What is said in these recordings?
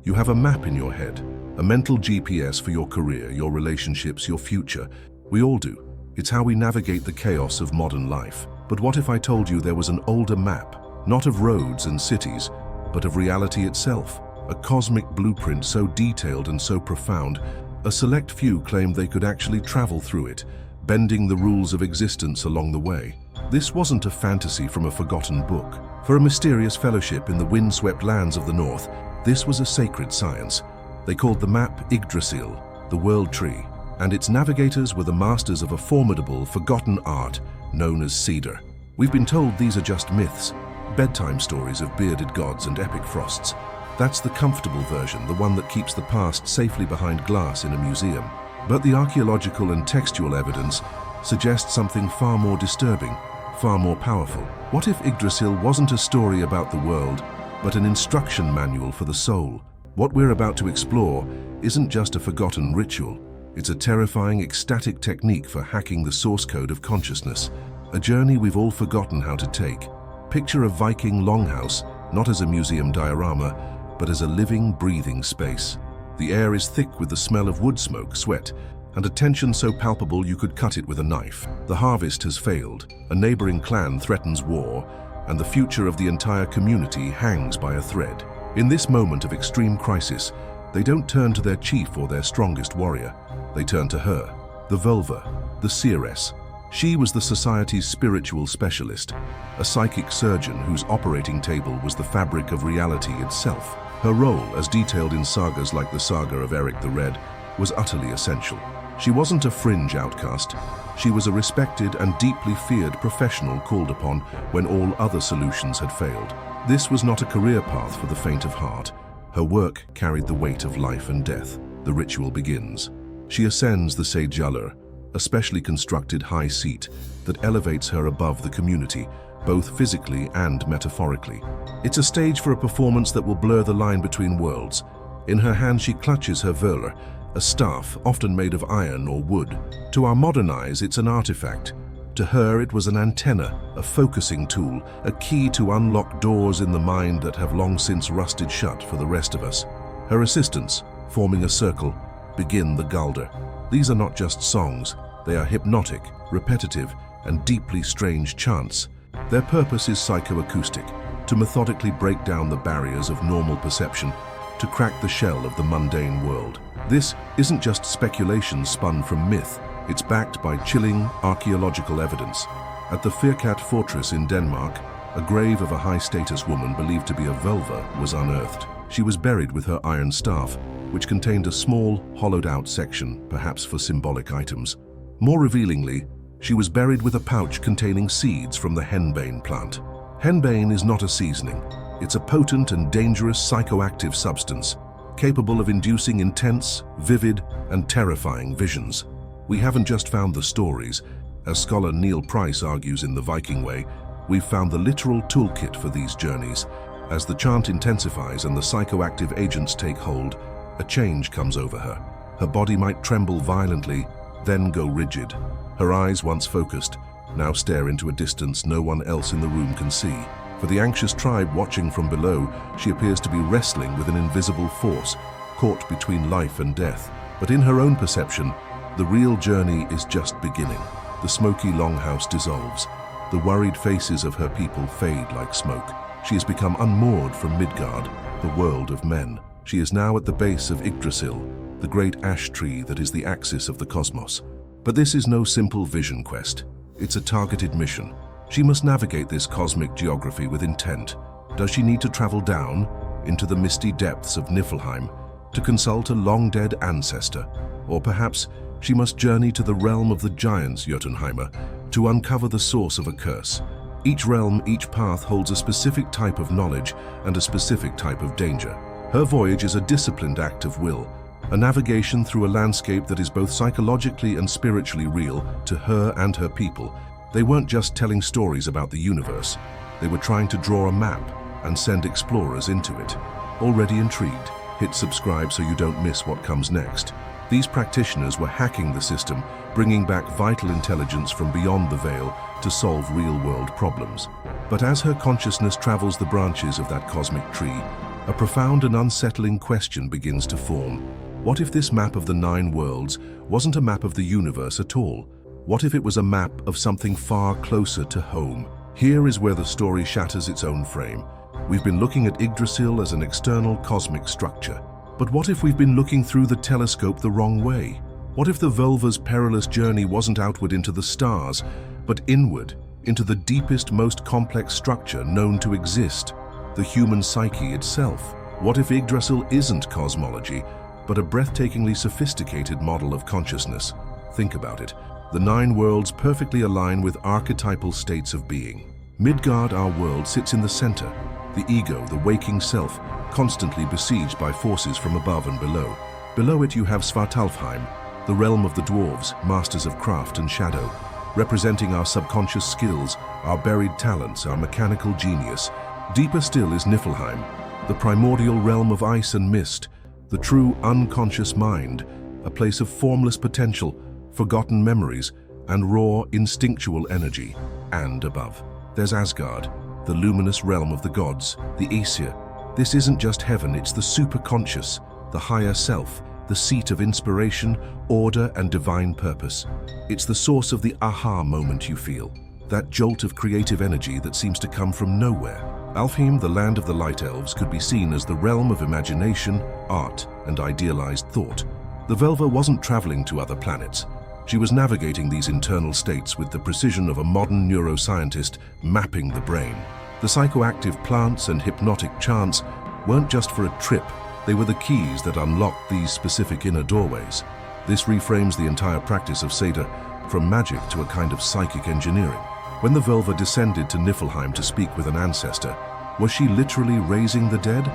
You have a map in your head, a mental GPS for your career, your relationships, your future. We all do. It's how we navigate the chaos of modern life. But what if I told you there was an older map, not of roads and cities, but of reality itself? A cosmic blueprint so detailed and so profound, a select few claimed they could actually travel through it, bending the rules of existence along the way. This wasn't a fantasy from a forgotten book. For a mysterious fellowship in the windswept lands of the north, this was a sacred science. They called the map Yggdrasil, the world tree, and its navigators were the masters of a formidable, forgotten art known as seiðr. We've been told these are just myths, bedtime stories of bearded gods and epic frosts. That's the comfortable version, the one that keeps the past safely behind glass in a museum. But the archaeological and textual evidence suggests something far more disturbing, far more powerful. What if Yggdrasil wasn't a story about the world, but an instruction manual for the soul? What we're about to explore isn't just a forgotten ritual. It's a terrifying, ecstatic technique for hacking the source code of consciousness, a journey we've all forgotten how to take. Picture a Viking longhouse, not as a museum diorama, but as a living, breathing space. The air is thick with the smell of wood smoke, sweat, and a tension so palpable you could cut it with a knife. The harvest has failed, a neighboring clan threatens war, and the future of the entire community hangs by a thread. In this moment of extreme crisis, they don't turn to their chief or their strongest warrior. They turn to her, the völva, the seeress. She was the society's spiritual specialist, a psychic surgeon whose operating table was the fabric of reality itself. Her role, as detailed in sagas like the saga of Eric the Red, was utterly essential. She wasn't a fringe outcast. She was a respected and deeply feared professional called upon when all other solutions had failed. This was not a career path for the faint of heart. Her work carried the weight of life and death. The ritual begins. She ascends the seiðr, a specially constructed high seat that elevates her above the community, both physically and metaphorically. It's a stage for a performance that will blur the line between worlds. In her hand she clutches her völva, a staff often made of iron or wood. To our modern eyes, it's an artifact. To her, it was an antenna, a focusing tool, a key to unlock doors in the mind that have long since rusted shut for the rest of us. Her assistants, forming a circle, begin the Galdr. These are not just songs. They are hypnotic, repetitive, and deeply strange chants. Their purpose is psychoacoustic, to methodically break down the barriers of normal perception, to crack the shell of the mundane world. This isn't just speculation spun from myth. It's backed by chilling archaeological evidence. At the Firkat fortress in Denmark, a grave of a high-status woman believed to be a völva was unearthed. She was buried with her iron staff, which contained a small, hollowed-out section, perhaps for symbolic items. More revealingly, she was buried with a pouch containing seeds from the henbane plant. Henbane is not a seasoning. It's a potent and dangerous psychoactive substance, capable of inducing intense, vivid, and terrifying visions. We haven't just found the stories. As scholar Neil Price argues in The Viking Way, we've found the literal toolkit for these journeys. As the chant intensifies and the psychoactive agents take hold, a change comes over her. Her body might tremble violently, then go rigid. Her eyes, once focused, now stare into a distance no one else in the room can see. For the anxious tribe watching from below, she appears to be wrestling with an invisible force, caught between life and death. But in her own perception, the real journey is just beginning. The smoky longhouse dissolves. The worried faces of her people fade like smoke. She has become unmoored from Midgard, the world of men. She is now at the base of Yggdrasil, the great ash tree that is the axis of the cosmos. But this is no simple vision quest. It's a targeted mission. She must navigate this cosmic geography with intent. Does she need to travel down into the misty depths of Niflheim to consult a long-dead ancestor? Or perhaps she must journey to the realm of the giants Jotunheimer to uncover the source of a curse. Each realm, each path holds a specific type of knowledge and a specific type of danger. Her voyage is a disciplined act of will, a navigation through a landscape that is both psychologically and spiritually real to her and her people. They weren't just telling stories about the universe. They were trying to draw a map and send explorers into it. Already intrigued? Hit subscribe so you don't miss what comes next. These practitioners were hacking the system, bringing back vital intelligence from beyond the veil to solve real-world problems. But as her consciousness travels the branches of that cosmic tree, a profound and unsettling question begins to form. What if this map of the 9 worlds wasn't a map of the universe at all? What if it was a map of something far closer to home? Here is where the story shatters its own frame. We've been looking at Yggdrasil as an external cosmic structure. But what if we've been looking through the telescope the wrong way? What if the Völva's perilous journey wasn't outward into the stars, but inward, into the deepest, most complex structure known to exist, the human psyche itself? What if Yggdrasil isn't cosmology, but a breathtakingly sophisticated model of consciousness? Think about it. The 9 worlds perfectly align with archetypal states of being. Midgard, our world, sits in the center, the ego, the waking self, constantly besieged by forces from above and below. Below it you have Svartalfheim, the realm of the dwarves, masters of craft and shadow, representing our subconscious skills, our buried talents, our mechanical genius. Deeper still is Niflheim, the primordial realm of ice and mist, the true unconscious mind, a place of formless potential, forgotten memories, and raw, instinctual energy. And above, there's Asgard, the luminous realm of the gods, the Aesir. This isn't just heaven, it's the superconscious, the higher self, the seat of inspiration, order, and divine purpose. It's the source of the aha moment you feel, that jolt of creative energy that seems to come from nowhere. Alfheim, the land of the light elves, could be seen as the realm of imagination, art, and idealized thought. The Völva wasn't traveling to other planets. She was navigating these internal states with the precision of a modern neuroscientist mapping the brain. The psychoactive plants and hypnotic chants weren't just for a trip, they were the keys that unlocked these specific inner doorways. This reframes the entire practice of seiðr from magic to a kind of psychic engineering. When the Völva descended to Niflheim to speak with an ancestor, was she literally raising the dead?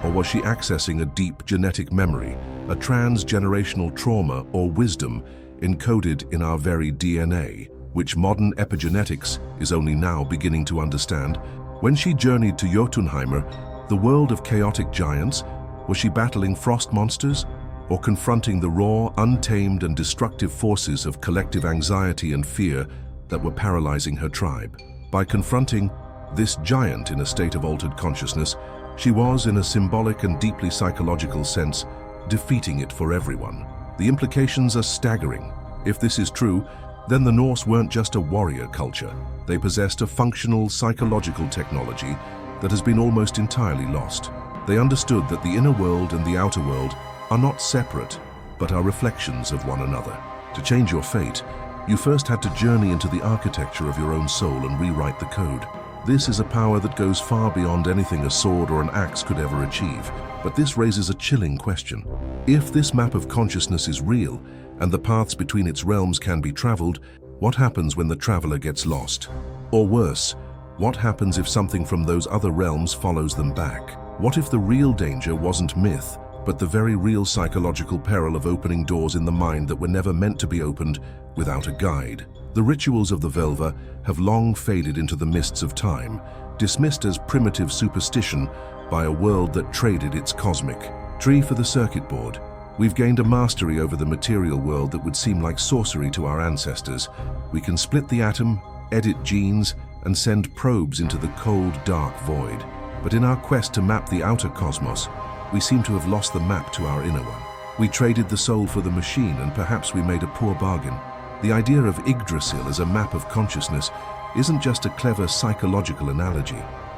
Or was she accessing a deep genetic memory, a transgenerational trauma or wisdom encoded in our very DNA, which modern epigenetics is only now beginning to understand? When she journeyed to Jotunheimr, the world of chaotic giants, was she battling frost monsters or confronting the raw, untamed, and destructive forces of collective anxiety and fear that were paralyzing her tribe? By confronting this giant in a state of altered consciousness, she was, in a symbolic and deeply psychological sense, defeating it for everyone. The implications are staggering. If this is true, then the Norse weren't just a warrior culture. They possessed a functional psychological technology that has been almost entirely lost. They understood that the inner world and the outer world are not separate, but are reflections of one another. To change your fate, you first had to journey into the architecture of your own soul and rewrite the code. This is a power that goes far beyond anything a sword or an axe could ever achieve. But this raises a chilling question. If this map of consciousness is real, and the paths between its realms can be traveled, what happens when the traveler gets lost? Or worse, what happens if something from those other realms follows them back? What if the real danger wasn't myth, but the very real psychological peril of opening doors in the mind that were never meant to be opened without a guide? The rituals of the Völva have long faded into the mists of time, dismissed as primitive superstition by a world that traded its cosmic tree for the circuit board. We've gained a mastery over the material world that would seem like sorcery to our ancestors. We can split the atom, edit genes, and send probes into the cold, dark void. But in our quest to map the outer cosmos, we seem to have lost the map to our inner one. We traded the soul for the machine, and perhaps we made a poor bargain. The idea of Yggdrasil as a map of consciousness isn't just a clever psychological analogy.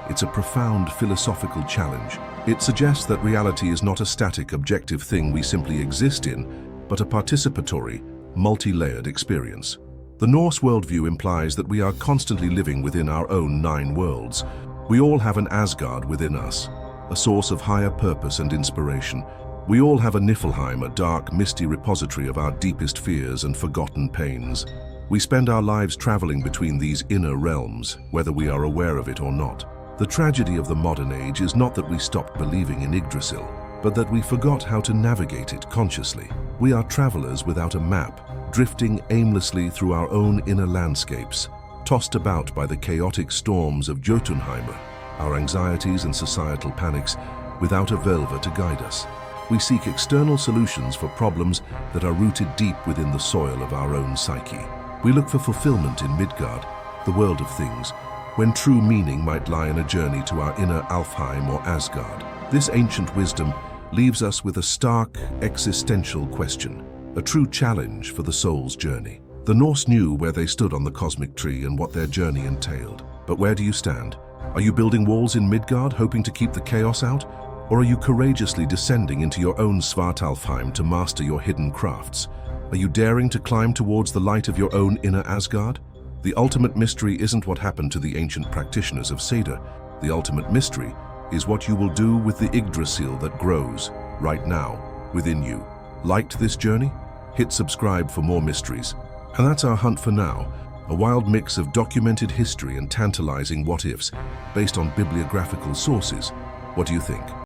It's a profound philosophical challenge. It suggests that reality is not a static, objective thing we simply exist in, but a participatory, multi-layered experience. The Norse worldview implies that we are constantly living within our own 9 worlds. We all have an Asgard within us, a source of higher purpose and inspiration. We all have a Niflheim, a dark, misty repository of our deepest fears and forgotten pains. We spend our lives traveling between these inner realms, whether we are aware of it or not. The tragedy of the modern age is not that we stopped believing in Yggdrasil, but that we forgot how to navigate it consciously. We are travelers without a map, drifting aimlessly through our own inner landscapes, tossed about by the chaotic storms of Jotunheimr, our anxieties and societal panics, without a Völva to guide us. We seek external solutions for problems that are rooted deep within the soil of our own psyche. We look for fulfillment in Midgard, the world of things, when true meaning might lie in a journey to our inner Alfheim or Asgard. This ancient wisdom leaves us with a stark, existential question, a true challenge for the soul's journey. The Norse knew where they stood on the cosmic tree and what their journey entailed. But where do you stand? Are you building walls in Midgard, hoping to keep the chaos out? Or are you courageously descending into your own Svartalfheim to master your hidden crafts? Are you daring to climb towards the light of your own inner Asgard? The ultimate mystery isn't what happened to the ancient practitioners of seiðr. The ultimate mystery is what you will do with the Yggdrasil that grows, right now, within you. Liked this journey? Hit subscribe for more mysteries. And that's our hunt for now, a wild mix of documented history and tantalizing what-ifs based on bibliographical sources. What do you think?